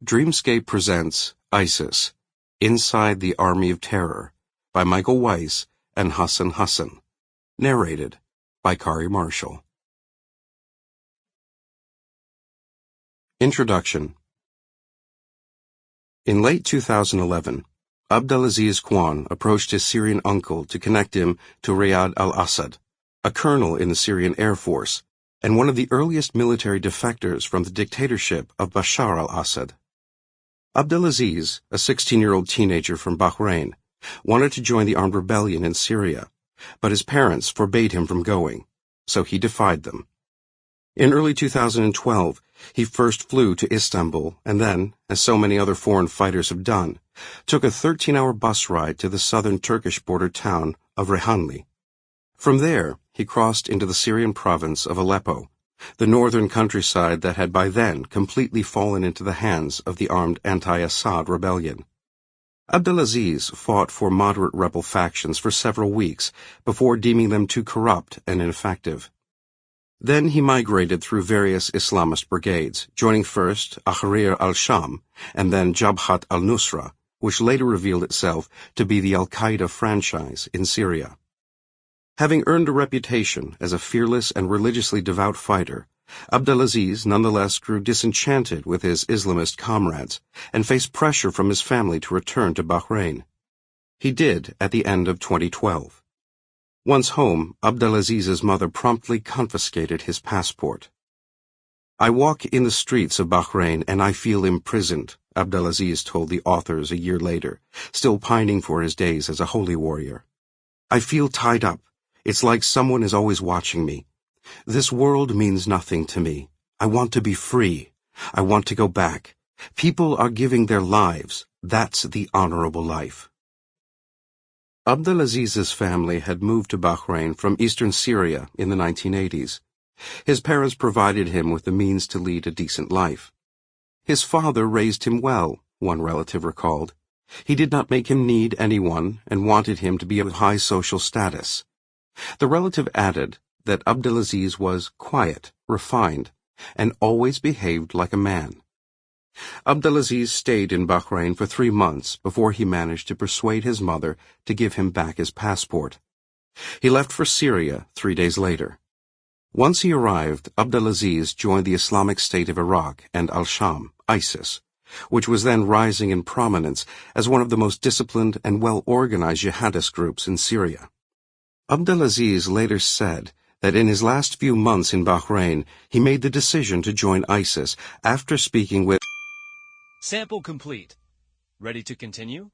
Dreamscape presents ISIS, Inside the Army of Terror, by Michael Weiss and Hassan Hassan. Narrated by Qarie Marshall. Introduction. In late 2011, Abdelaziz Kwan approached his Syrian uncle to connect him to Riyad al-Assad, a colonel in the Syrian Air Force, and one of the earliest military defectors from the dictatorship of Bashar al-Assad. Abdelaziz, a 16-year-old teenager from Bahrain, wanted to join the armed rebellion in Syria, but his parents forbade him from going, so he defied them. In early 2012, he first flew to Istanbul and then, as so many other foreign fighters have done, took a 13-hour bus ride to the southern Turkish border town of Reyhanli. From there, he crossed into the Syrian province of Aleppo, the northern countryside that had by then completely fallen into the hands of the armed anti-Assad rebellion. Abdelaziz fought for moderate rebel factions for several weeks before deeming them too corrupt and ineffective. Then he migrated through various Islamist brigades, joining first Tahrir al-Sham and then Jabhat al-Nusra, which later revealed itself to be the al-Qaeda franchise in Syria. Having earned a reputation as a fearless and religiously devout fighter, Abdelaziz nonetheless grew disenchanted with his Islamist comrades and faced pressure from his family to return to Bahrain. He did at the end of 2012. Once home, Abdelaziz's mother promptly confiscated his passport. "I walk in the streets of Bahrain and I feel imprisoned," Abdelaziz told the authors a year later, still pining for his days as a holy warrior. "I feel tied up. It's like someone is always watching me. This world means nothing to me. I want to be free. I want to go back. People are giving their lives. That's the honorable life." Abdelaziz's family had moved to Bahrain from eastern Syria in the 1980s. His parents provided him with the means to lead a decent life. His father raised him well, one relative recalled. He did not make him need anyone and wanted him to be of high social status. The relative added that Abdelaziz was quiet, refined, and always behaved like a man. Abdelaziz stayed in Bahrain for 3 months before he managed to persuade his mother to give him back his passport. He left for Syria 3 days later. Once he arrived, Abdelaziz joined the Islamic State of Iraq and al-Sham, ISIS, which was then rising in prominence as one of the most disciplined and well-organized jihadist groups in Syria. Abdelaziz later said that in his last few months in Bahrain, he made the decision to join ISIS after speaking with... Sample complete. Ready to continue?